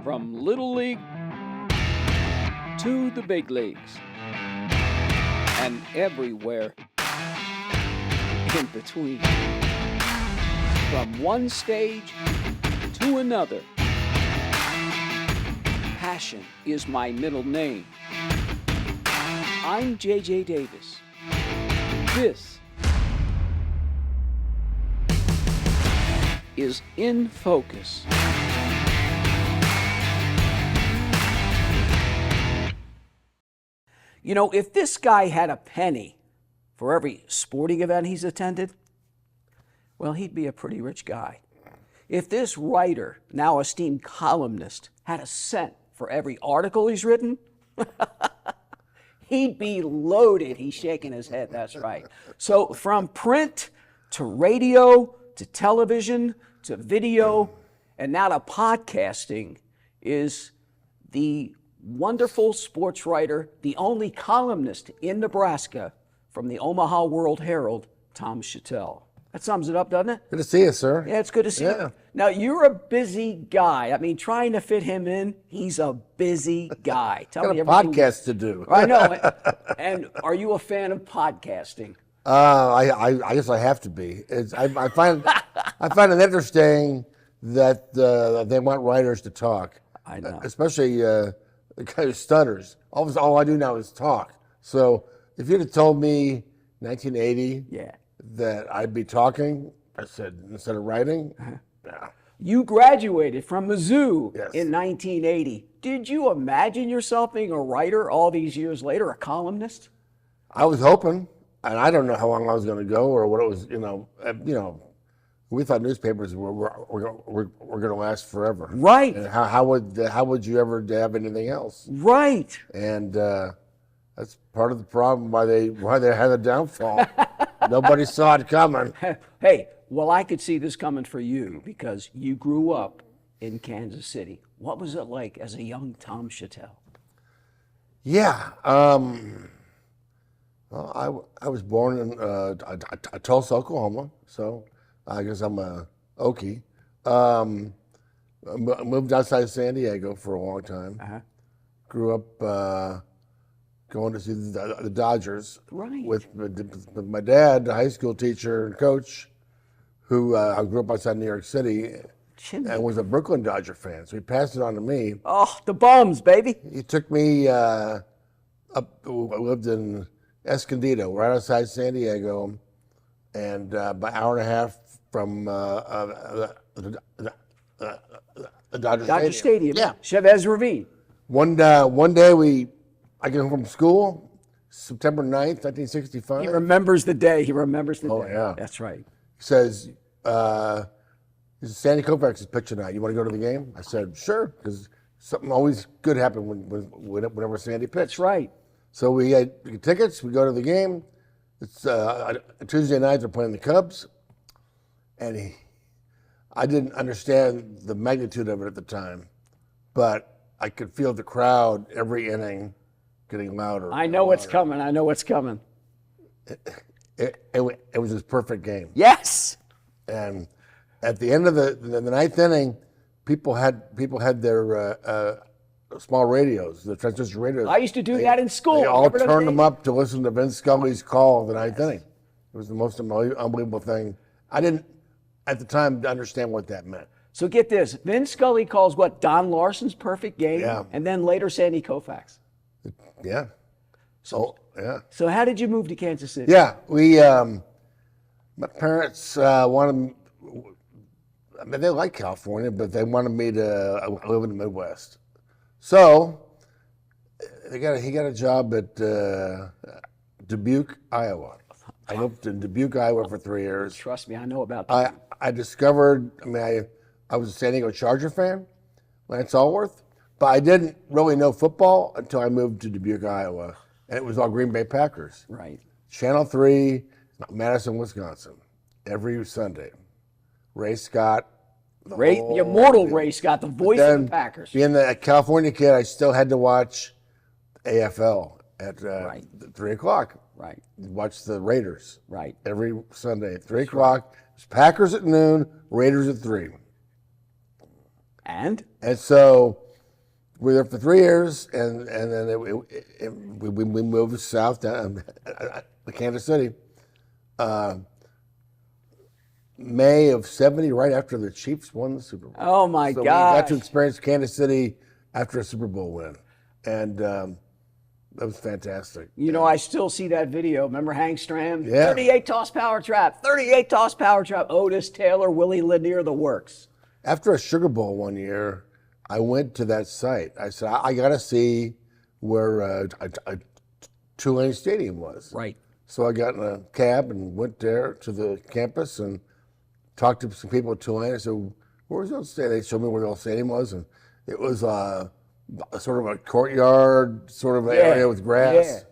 From Little League to the big leagues and everywhere in between. From one stage to another. Passion is my middle name. I'm J.J. Davis. This is In Focus. You know, if this guy had a penny for every sporting event he's attended, well, he'd be a pretty rich guy. If this writer, now esteemed columnist, had a cent for every article he's written, he'd be loaded. He's shaking his head, that's right. So from print to radio to television to video and now to podcasting is the wonderful sports writer, the only columnist in Nebraska from the Omaha World Herald, Tom Shatel. That sums it up, doesn't it? Good to see you, sir. Yeah, it's good to see you. Now, you're a busy guy. I mean, trying to fit him in, he's a busy guy. Tell me everything. Podcast to do. I know. And are you a fan of podcasting? I guess I have to be. I find it interesting that they want writers to talk. I know. Especially the guy who stutters. All I do now is talk. So if you'd have told me 1980 that I'd be talking, I said, instead of writing, yeah. You graduated from Mizzou Yes. in 1980. Did you imagine yourself being a writer all these years later, a columnist? I was hoping, and I don't know how long I was going to go or what it was. We thought newspapers were going to last forever. Right. And how would you ever have anything else? Right. And that's part of the problem why they had a downfall. Nobody saw it coming. Hey, well, I could see this coming for you because you grew up in Kansas City. What was it like as a young Tom Shatel? Yeah. Well, I was born in Tulsa, Oklahoma, so I guess I'm a Okie. I moved outside San Diego for a long time. Grew up going to see the Dodgers with my dad, a high school teacher and coach, who I grew up outside New York City and was a Brooklyn Dodger fan. So he passed it on to me. Oh, the bums, baby. He took me up. I lived in Escondido, right outside San Diego, and about an hour and a half from the Dodger Stadium. Yeah. Chavez Ravine. One day I get home from school, September 9th, 1965. He remembers the day. Oh, yeah. That's right. He says, Sandy Koufax is pitching tonight. You want to go to the game? I said, sure, because something always good happened whenever Sandy pitched. That's right. So we had tickets. We go to the game. It's Tuesday night. They're playing the Cubs. And I didn't understand the magnitude of it at the time, but I could feel the crowd every inning getting louder. I know what's coming. I know what's coming. It was his perfect game. Yes. And at the end of the ninth inning, people had their small radios, the transistor radios. I used to do that in school. They all turned them up to listen to Vince Scully's call of the ninth inning. It was the most unbelievable thing. I didn't, at the time, understand what that meant. So get this. Vince Scully calls what? Don Larson's perfect game? Yeah. And then later Sandy Koufax. Yeah. So how did you move to Kansas City? Yeah, my parents wanted, I mean, they like California, but they wanted me to live in the Midwest. So he got a job at Dubuque, Iowa. I lived in Dubuque, Iowa for 3 years. Trust me, I know about that. I discovered, I was a San Diego Charger fan, Lance Allworth, but I didn't really know football until I moved to Dubuque, Iowa, and it was all Green Bay Packers. Right. Channel 3, Madison, Wisconsin, every Sunday. Ray Scott. The immortal Ray Scott, the voice of the Packers. Being a California kid, I still had to watch AFL at 3 o'clock. Right. Watch the Raiders. Right. Every Sunday at 3 o'clock. It's Packers at noon, Raiders at 3. And so were there for 3 years, and then we moved south down to Kansas City. May of '70, right after the Chiefs won the Super Bowl. Oh my so gosh. we got to experience Kansas City after a Super Bowl win, and that was fantastic. You know, I still see that video. Remember Hank Stram? Yeah. 38 toss power trap, 38 toss power trap. Otis Taylor, Willie Lanier, the works. After a Sugar Bowl one year, I went to that site. I said, I got to see where Tulane Stadium was. Right. So I got in a cab and went there to the campus and talked to some people at Tulane. I said, where was the old stadium? They showed me where the old stadium was, and it was sort of a courtyard sort of area with grass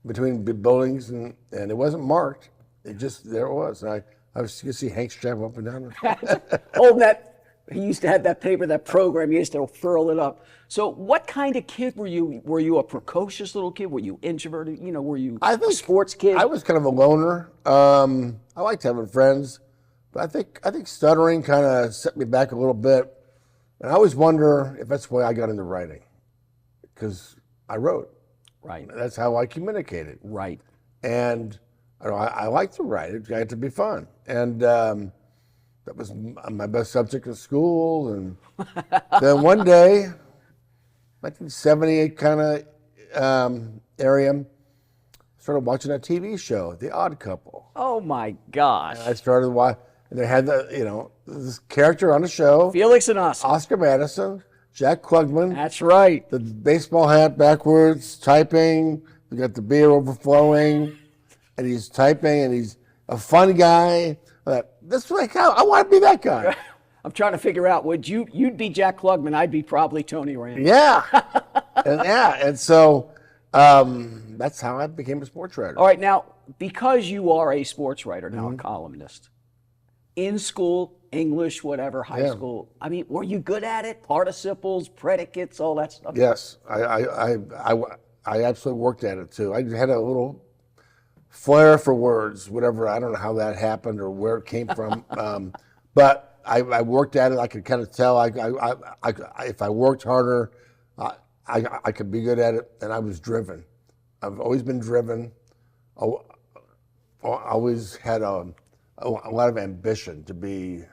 between buildings, and it wasn't marked. It just, there it was. And I was you see Hank Stram up and down. Holding that, he used to have that paper, that program, he used to furl it up. So what kind of kid were you? Were you a precocious little kid? Were you introverted? You know, were you a sports kid? I was kind of a loner. I liked having friends, but I think stuttering kind of set me back a little bit. And I always wonder if that's why I got into writing, because I wrote. Right. That's how I communicated. Right. And I like to write. It got to be fun. And that was my best subject in school. And then one day, 1978 kind of area, started watching a TV show, The Odd Couple. Oh my gosh. And I started watching, and they had this character on the show. Felix and Oscar Madison, Jack Klugman. That's right. The baseball hat backwards, typing. We got the beer overflowing, and he's typing, and he's a fun guy. This like I want to be that guy. I'm trying to figure out, you'd be Jack Klugman, I'd be probably Tony Rand. Yeah, and so that's how I became a sports writer. All right, now because you are a sports writer now, a columnist, in school, English, whatever, high school. I mean, were you good at it? Participles, predicates, all that stuff. Yes, I absolutely worked at it too. I had a little flair for words, whatever. I don't know how that happened or where it came from, but I worked at it. I could kind of tell. If I worked harder, I could be good at it, and I was driven. I've always been driven. I always had a lot of ambition to be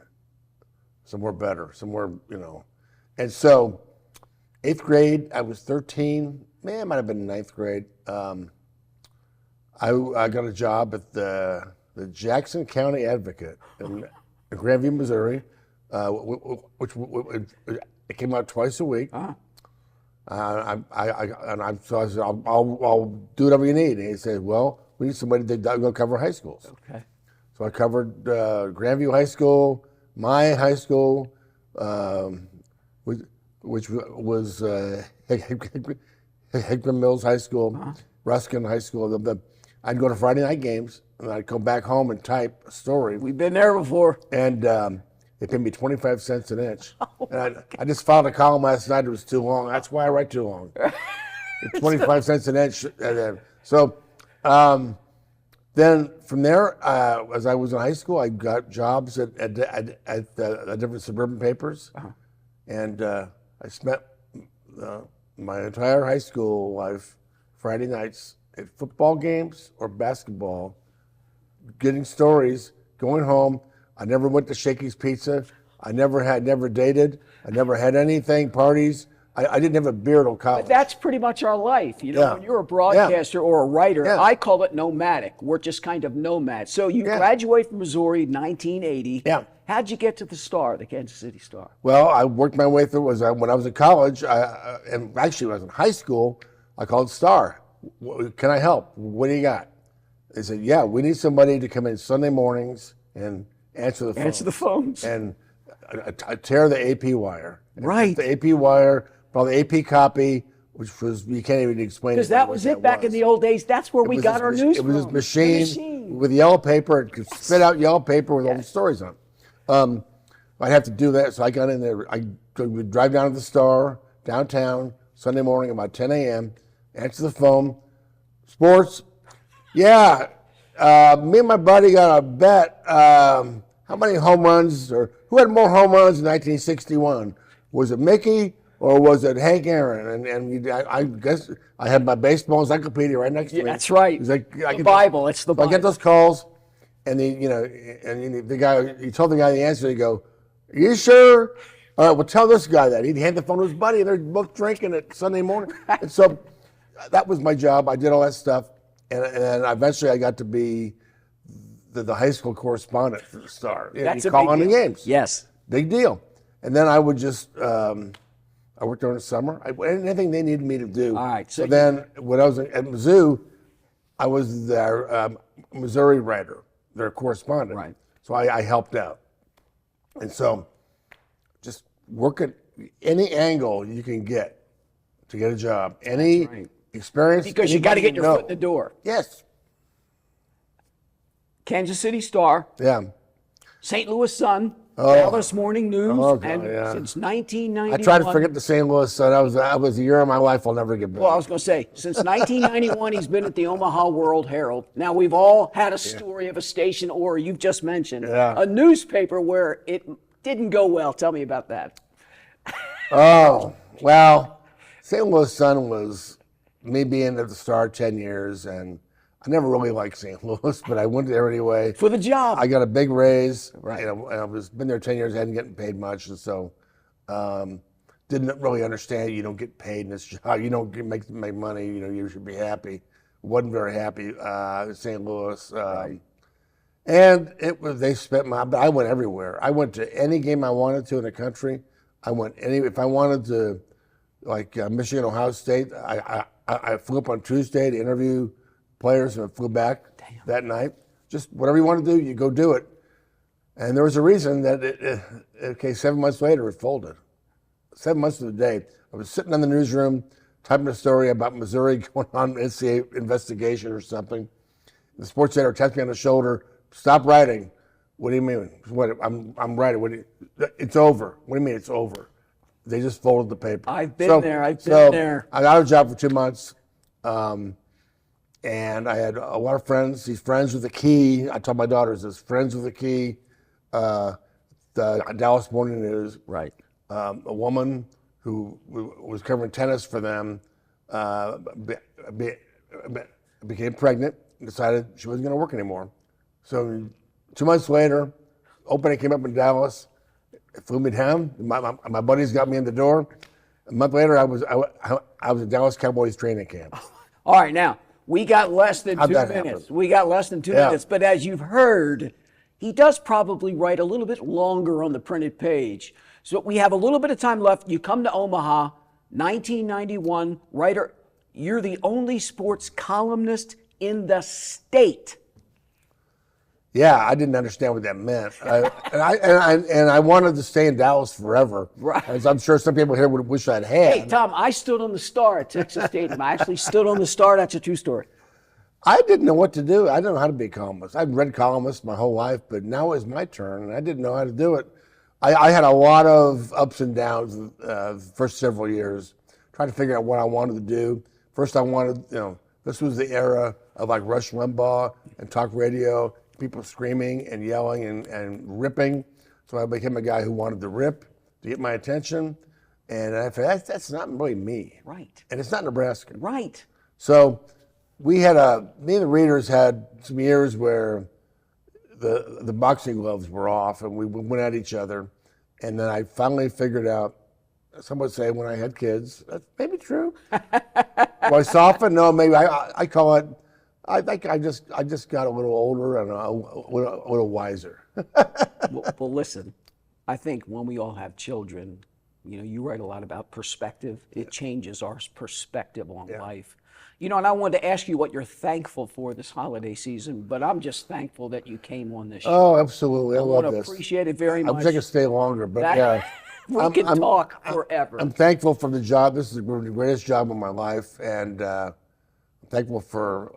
somewhere better, somewhere, And so, 8th grade, I was 13. Man, it might have been 9th grade. I got a job at the Jackson County Advocate in Grandview, Missouri, which it came out twice a week. Uh-huh. So I said, I'll do whatever you need. And he said, well, we need somebody to go cover high schools. Okay. So I covered Grandview High School, my high school, which was Hickman Mills High School, Ruskin High School. I'd go to Friday night games, and I'd come back home and type a story. We've been there before. And they paid me 25 cents an inch. And I just filed a column last night. It was too long. That's why I write too long. 25 cents an inch. So then from there, as I was in high school, I got jobs at different suburban papers. And I spent my entire high school life, Friday nights, at football games or basketball, getting stories, going home. I never went to Shakey's Pizza. I never dated. I never had anything, parties. I didn't have a beer till college. But that's pretty much our life. When you're a broadcaster or a writer, I call it nomadic. We're just kind of nomads. So you graduate from Missouri in 1980. Yeah. How'd you get to the Star, the Kansas City Star? Well, I worked my way through. When I was in college, and actually when I was in high school, I called Star. Can I help? What do you got? They said, yeah, we need somebody to come in Sunday mornings and answer the phone. Answer the phones. And I tear the AP wire. Right. The AP wire, probably AP copy, which was, you can't even explain it. Because that was it back in the old days. That's where we got our news from. It was from. this machine with yellow paper. It could spit out yellow paper with all the stories on it. I'd have to do that. So I got in there. I would drive down to the Star, downtown, Sunday morning about 10 a.m., answer the phone. Sports. Yeah. Me and my buddy got a bet. How many home runs, or who had more home runs in 1961? Was it Mickey or was it Hank Aaron? I guess I had my baseball encyclopedia right next to me. That's right. It's like, the Bible. It's the so Bible. I get those calls, and the guy, you told the guy the answer, you go, "Are you sure?" All right, well, tell this guy that. He'd hand the phone to his buddy, and they're both drinking it Sunday morning. And so that was my job. I did all that stuff, and eventually I got to be the high school correspondent for the Star. That's you a call big on deal. the games. Yes. Big deal. And then I would just, I worked during the summer. Anything they needed me to do. All right. So then when I was at Mizzou, I was their Missouri writer, their correspondent. Right. So I helped out. And so just work at any angle you can get to get a job. Any experience. Because you got to get your foot in the door. Yes. Kansas City Star. Yeah. St. Louis Sun. Dallas Morning News. Oh, God, and yeah. since 1991. I tried to forget the St. Louis Sun. That was a year of my life I'll never get back. Well, I was going to say, since 1991, he's been at the Omaha World Herald. Now, we've all had a story of a station, or you've just mentioned, a newspaper where it didn't go well. Tell me about that. Oh, well, St. Louis Sun was me being at the Star 10 years, and I never really liked St. Louis, but I went there anyway. For the job. I got a big raise. Right. And I was been there 10 years, hadn't gotten paid much, and so didn't really understand you don't get paid in this job. You don't make money. You should be happy. Wasn't very happy in St. Louis. And they spent but I went everywhere. I went to any game I wanted to in the country. If I wanted to, like Michigan, Ohio State, I flew up on Tuesday to interview players and I flew back that night. Just whatever you want to do, you go do it. And there was a reason that 7 months later it folded. 7 months to the day, I was sitting in the newsroom typing a story about Missouri going on an NCAA investigation or something. The sports editor tapped me on the shoulder, "Stop writing." "What do you mean?" "What? I'm writing. It's over." "What do you mean it's over?" They just folded the paper. I've been there. I've been there. I got a job for 2 months. And I had a lot of friends. He's friends with the Key. I told my daughters this, friends with the Key, the Dallas Morning News. Right. A woman who was covering tennis for them became pregnant and decided she wasn't going to work anymore. So 2 months later, opening came up in Dallas. It flew me down. My buddies got me in the door. A month later, I was at Dallas Cowboys training camp. All right, now, we got less than 2 minutes. Happen? We got less than 2 minutes. But as you've heard, he does probably write a little bit longer on the printed page. So we have a little bit of time left. You come to Omaha, 1991, writer. You're the only sports columnist in the state. Yeah, I didn't understand what that meant. I wanted to stay in Dallas forever. Right. As I'm sure some people here would wish I'd had. Hey, Tom, I stood on the Star at Texas Stadium. I actually stood on the Star. That's a true story. I didn't know what to do. I didn't know how to be a columnist. I'd read columnists my whole life, but now it was my turn, and I didn't know how to do it. I had a lot of ups and downs the first several years, trying to figure out what I wanted to do. First, I wanted, this was the era of like Rush Limbaugh and talk radio, people screaming and yelling and ripping. So I became a guy who wanted to rip to get my attention. And I thought, that's not really me. Right. And it's not Nebraska. Right. So me and the readers had some years where the boxing gloves were off and we went at each other. And then I finally figured out, some would say when I had kids, that's maybe true. Well, I softened? No, maybe I call it, I think I just got a little older and a little wiser. Well, listen, I think when we all have children, you write a lot about perspective. It changes our perspective on life. And I wanted to ask you what you're thankful for this holiday season, but I'm just thankful that you came on this show. Oh, absolutely. I love this. I appreciate it very much. I wish I could stay longer, but we can talk forever. I'm thankful for the job. This is the greatest job of my life, and I'm thankful for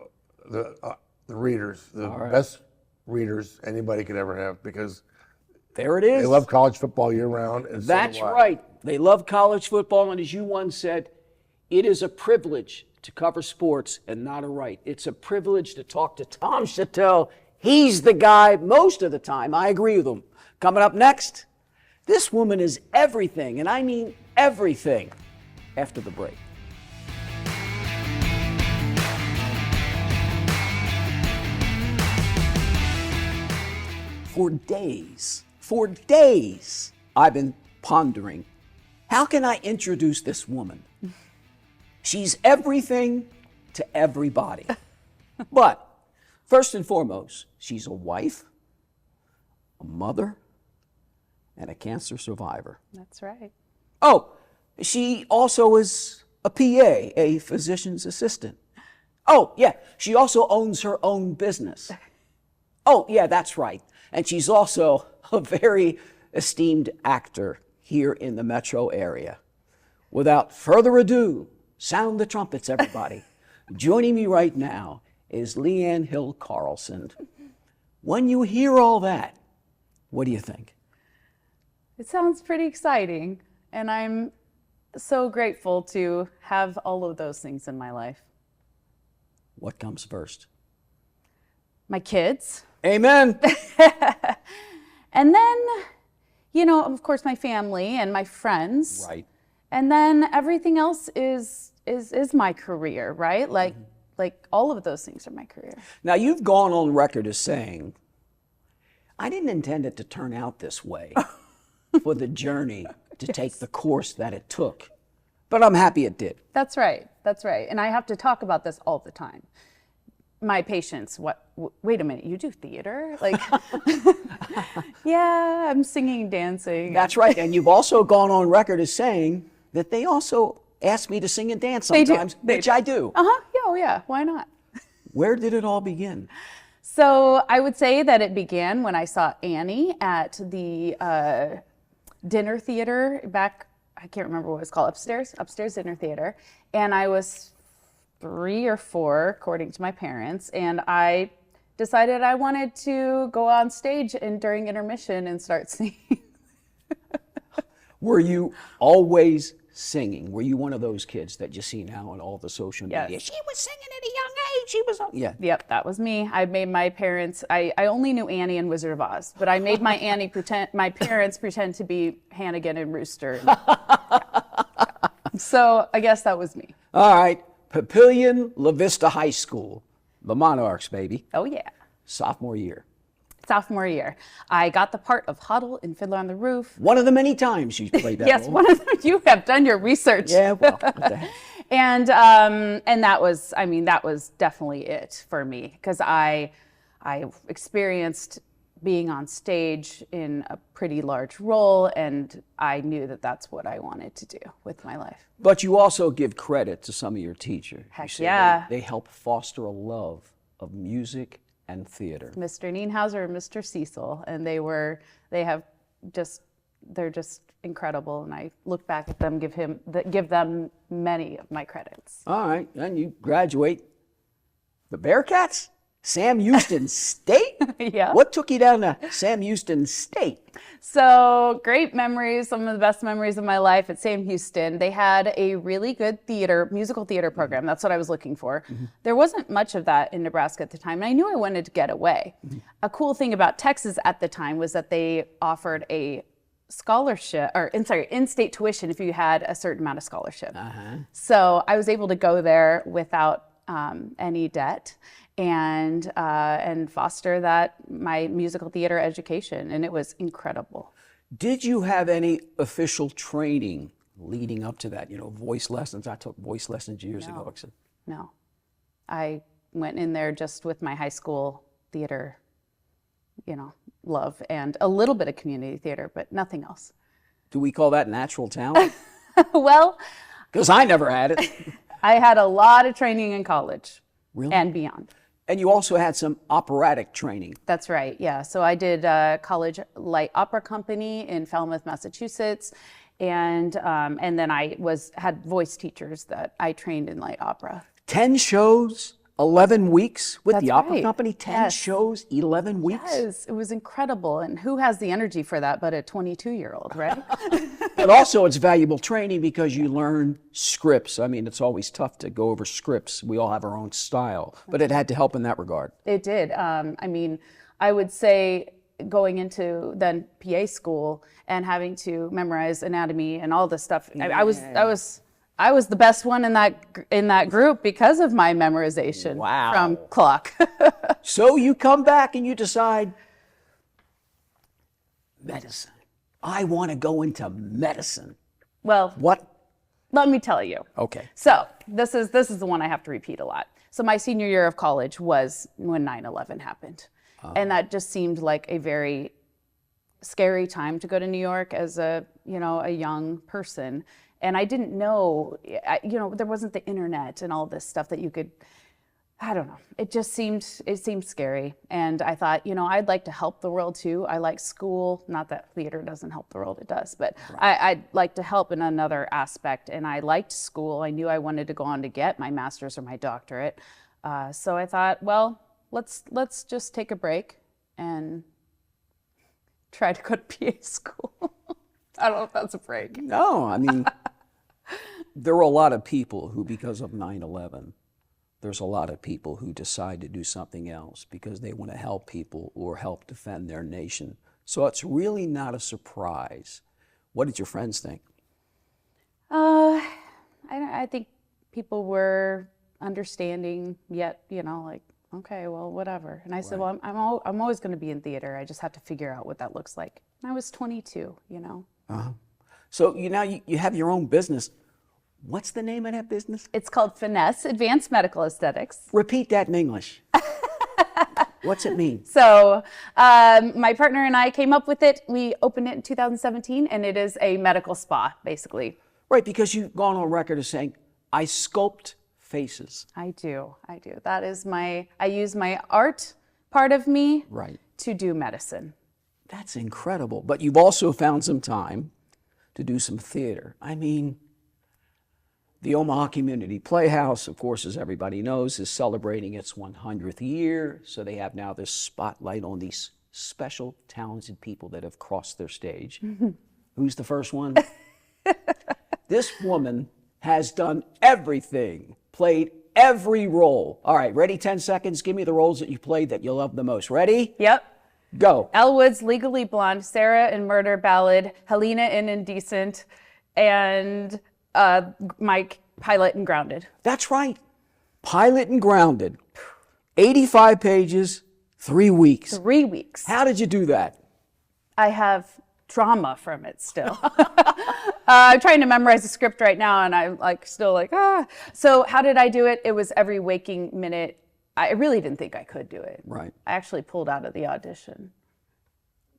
the readers, the best readers anybody could ever have, because there it is. They love college football year round. And that's right. They love college football, and as you once said, it is a privilege to cover sports and not a right. It's a privilege to talk to Tom Shatel. He's the guy most of the time. I agree with him. Coming up next, This woman is everything, and I mean everything, after the break. For days, I've been pondering, how can I introduce this woman? She's everything to everybody. But first and foremost, she's a wife, a mother, and a cancer survivor. That's right. Oh, she also is a PA, a physician's assistant. Oh, yeah, she also owns her own business. Oh, yeah, that's right. And she's also a very esteemed actor here in the metro area. Without further ado, sound the trumpets, everybody. Joining me right now is Leanne Hill Carlson. When you hear all that, what do you think? It sounds pretty exciting, and I'm so grateful to have all of those things in my life. What comes first? My kids. Amen. And then, you know, of course, my family and my friends. Right. And then everything else is my career, right? Like all of those things are my career. Now, you've gone on record as saying, I didn't intend it to turn out this way for the journey to take the course that it took, but I'm happy it did. That's right. That's right. And I have to talk about this all the time. My patients, wait a minute, you do theater? Like, yeah, I'm singing and dancing. That's right. And you've also gone on record as saying that they also ask me to sing and dance sometimes, which I do. Uh-huh. Yeah, oh yeah, why not? Where did it all begin? So I would say that it began when I saw Annie at the dinner theater back, I can't remember what it was called, upstairs dinner theater. And I was 3 or 4, according to my parents, and I decided I wanted to go on stage and during intermission and start singing. Were you always singing? Were you one of those kids that you see now on all the social media? Yes. She was singing at a young age. She was, yeah. Yep, that was me. I made my parents, I only knew Annie and Wizard of Oz, but I made my my parents pretend to be Hannigan and Rooster. So I guess that was me. All right. Papillion La Vista High School, the Monarchs, baby. Oh yeah. Sophomore year. Sophomore year. I got the part of Huddle in Fiddler on the Roof. One of the many times you played that Yes, role. one of them. You have done your research. Yeah, well, what the heck. And that was, I mean, that was definitely it for me, because I experienced being on stage in a pretty large role, and I knew that that's what I wanted to do with my life. But you also give credit to some of your teachers. Heck yeah. They help foster a love of music and theater. Mr. Nienhauser and Mr. Cecil, and they're just incredible, and I look back at them, give them many of my credits. All right, and you graduate. The Bearcats? Sam Houston State? Yeah. What took you down to Sam Houston State? So great memories, some of the best memories of my life at Sam Houston. They had a really good musical theater program. That's what I was looking for. Mm-hmm. There wasn't much of that in Nebraska at the time, and I knew I wanted to get away. Mm-hmm. A cool thing about Texas at the time was that they offered a scholarship, or in-state tuition if you had a certain amount of scholarship. Uh-huh. So I was able to go there without any debt and foster my musical theater education, and it was incredible. Did you have any official training leading up to that? You know, voice lessons. I took voice lessons years ago. No, I went in there just with my high school theater, love, and a little bit of community theater, but nothing else. Do we call that natural talent? Well, because I never had it. I had a lot of training in college. Really? And beyond. And you also had some operatic training. That's right, yeah. So I did college light opera company in Falmouth, Massachusetts, and then I had voice teachers that I trained in light opera. 10 shows, 11 weeks with the opera right. company? 10 shows, 11 weeks? Yes, it was incredible. And who has the energy for that but a 22-year-old, right? But also it's valuable training because you learn scripts. I mean, it's always tough to go over scripts. We all have our own style, but it had to help in that regard. It did. I mean, I would say going into then PA school and having to memorize anatomy and all this stuff. I was the best one in that group because of my memorization from clock. So you come back and you decide, medicine. I want to go into medicine. Well, What? let me tell you. Okay. So this is the one I have to repeat a lot. So my senior year of college was when 9/11 happened. And that just seemed like a very scary time to go to New York as a young person. And I didn't know, there wasn't the internet and all this stuff that you could, I don't know. It seemed scary. And I thought, I'd like to help the world too. I like school. Not that theater doesn't help the world, it does. But I'd like to help in another aspect. And I liked school. I knew I wanted to go on to get my master's or my doctorate. So I thought, well, let's just take a break and try to go to PA school. I don't know if that's a break. No, I mean, there were a lot of people who, because of 9/11, there's a lot of people who decide to do something else because they want to help people or help defend their nation. So it's really not a surprise. What did your friends think? I think people were understanding, yet, okay, well, whatever. And I said, well, I'm always going to be in theater. I just have to figure out what that looks like. And I was 22, So now you have your own business. What's the name of that business? It's called Finesse Advanced Medical Aesthetics. Repeat that in English. What's it mean? So my partner and I came up with it. We opened it in 2017, and it is a medical spa, basically. Right, because you've gone on record as saying, I sculpt faces. I do. That is I use my art part of me to do medicine. That's incredible. But you've also found some time to do some theater. I mean, the Omaha Community Playhouse, of course, as everybody knows, is celebrating its 100th year. So they have now this spotlight on these special, talented people that have crossed their stage. Who's the first one? This woman has done everything, played every role. All right, ready? 10 seconds. Give me the roles that you played that you love the most. Ready? Yep. Go. Elwood's Legally Blonde, Sarah in Murder Ballad, Helena in Indecent, and Mike, Pilot and Grounded. That's right. Pilot and Grounded. 85 pages, 3 weeks. 3 weeks. How did you do that? I have trauma from it still. I'm trying to memorize the script right now, and I'm still So how did I do it? It was every waking minute. I really didn't think I could do it. Right. I actually pulled out of the audition.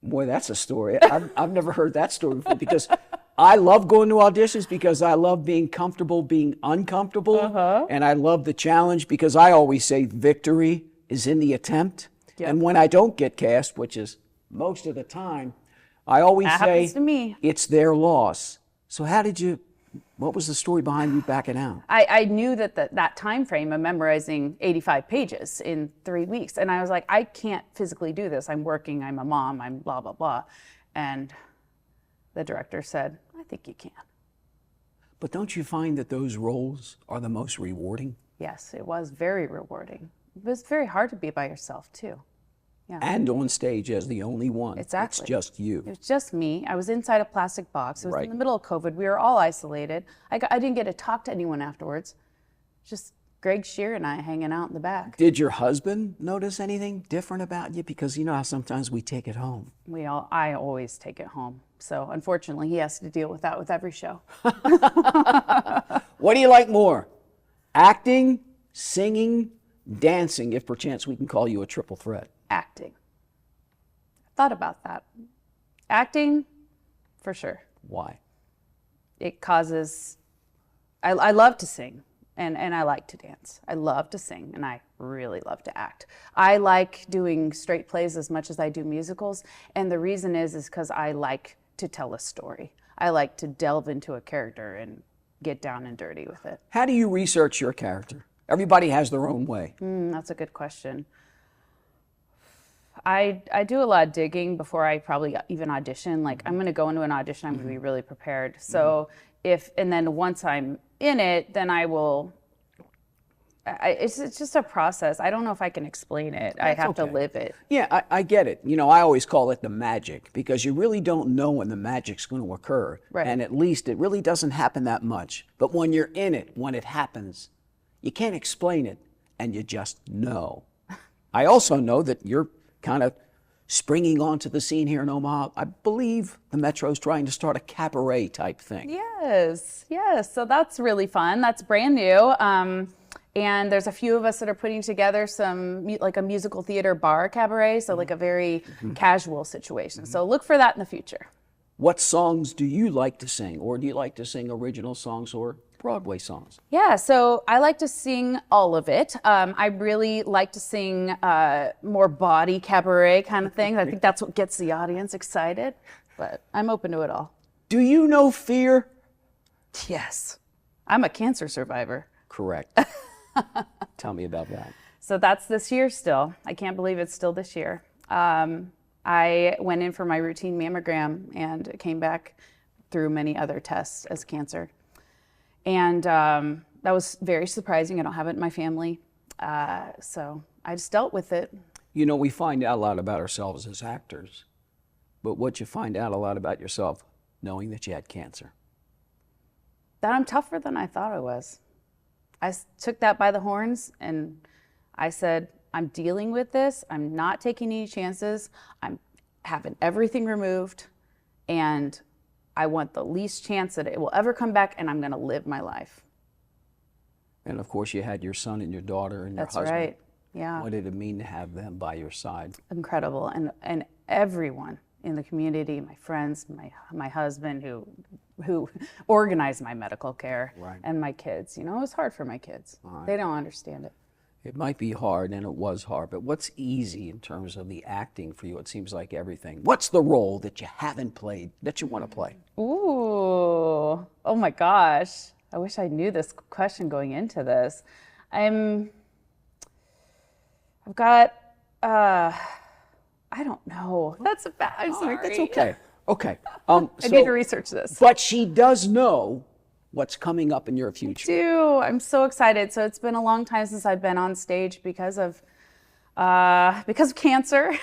Boy, that's a story. I've never heard that story before, because I love going to auditions because I love being comfortable being uncomfortable. And I love the challenge because I always say victory is in the attempt. Yep. And when I don't get cast, which is most of the time, I always That say happens to me. It's their loss. So what was the story behind you backing out? I knew that time frame of memorizing 85 pages in 3 weeks. And I was like, I can't physically do this. I'm working, I'm a mom, I'm blah, blah, blah. And the director said, I think you can. But don't you find that those roles are the most rewarding? Yes, it was very rewarding. It was very hard to be by yourself too. Yeah. And on stage as the only one. Exactly. It's just you. It was just me. I was inside a plastic box. It was Right. in the middle of COVID. We were all isolated. I didn't get to talk to anyone afterwards. Just Greg Shear and I hanging out in the back. Did your husband notice anything different about you? Because you know how sometimes we take it home. I always take it home. So unfortunately, he has to deal with that with every show. What do you like more? Acting, singing, dancing, if perchance we can call you a triple threat? Acting. I thought about that. Acting, for sure. Why? It causes, I love to sing and I like to dance. I love to sing and I really love to act. I like doing straight plays as much as I do musicals. And the reason is because I like to tell a story. I like to delve into a character and get down and dirty with it. How do you research your character? Everybody has their own way. That's a good question. I do a lot of digging before I probably even audition. Like, I'm going to go into an audition, I'm going to be really prepared. So and then once I'm in it, then I will it's just a process. I don't know if I can explain it. I have to okay. live it. Yeah, I get it. I always call it the magic because you really don't know when the magic's going to occur. Right. And at least it really doesn't happen that much. But when you're in it, when it happens, you can't explain it and you just know. I also know that you're kind of springing onto the scene here in Omaha. I believe the Metro's trying to start a cabaret type thing. Yes. So that's really fun. That's brand new. And there's a few of us that are putting together like a musical theater bar cabaret, so like a very casual situation. So look for that in the future. What songs do you like to sing? Or do you like to sing original songs or Broadway songs? Yeah, so I like to sing all of it. I really like to sing more body cabaret kind of thing. I think that's what gets the audience excited, but I'm open to it all. Do you know fear? Yes, I'm a cancer survivor. Correct. Tell me about that. So that's this year still. I can't believe it's still this year. I went in for my routine mammogram and it came back through many other tests as cancer. And that was very surprising. I don't have it in my family. So I just dealt with it. We find out a lot about ourselves as actors, but what you find out a lot about yourself knowing that you had cancer. That I'm tougher than I thought I was. I took that by the horns and I said, I'm dealing with this. I'm not taking any chances. I'm having everything removed and I want the least chance that it will ever come back and I'm going to live my life. And of course you had your son and your daughter and your husband. That's right. Yeah. What did it mean to have them by your side? Incredible. And everyone in the community, my friends, my husband who organized my medical care, Right. and my kids. It was hard for my kids. Right. They don't understand it. It might be hard, and it was hard, but what's easy in terms of the acting for you? It seems like everything. What's the role that you haven't played that you want to play? Ooh, oh my gosh. I wish I knew this question going into this. I've got, I don't know. That's bad. I'm All sorry. right, that's okay. Okay. I need to research this. But she does know what's coming up in your future. I'm so excited. So it's been a long time since I've been on stage because of cancer.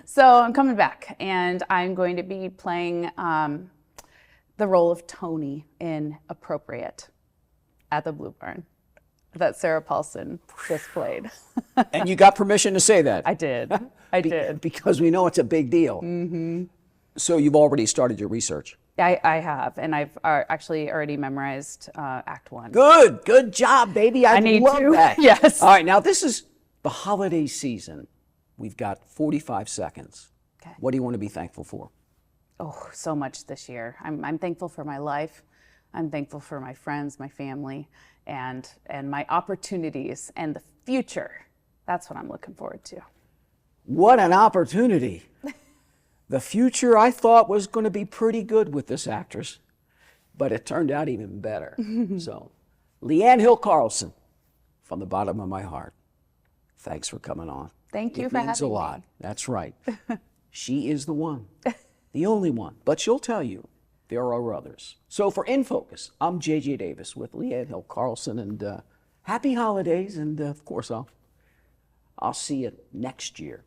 So I'm coming back and I'm going to be playing the role of Tony in Appropriate at the Blue Barn that Sarah Paulson just played. And you got permission to say that? I did. I did. Because we know it's a big deal. Mm-hmm. So you've already started your research? I have, and I've actually already memorized Act 1. Good job, baby. I need love to. that. Yes. All right, now this is the holiday season. We've got 45 seconds. Okay. What do you want to be thankful for? Oh, so much this year. I'm thankful for my life. I'm thankful for my friends, my family, and my opportunities and the future. That's what I'm looking forward to. What an opportunity. The future I thought was going to be pretty good with this actress, but it turned out even better. So, Leanne Hill Carlson, from the bottom of my heart, thanks for coming on. Thank you it for having me. It means a lot. That's right. She is the one, the only one. But she'll tell you there are others. So for In Focus, I'm J.J. Davis with Leanne Hill Carlson, and happy holidays, and of course I'll see you next year.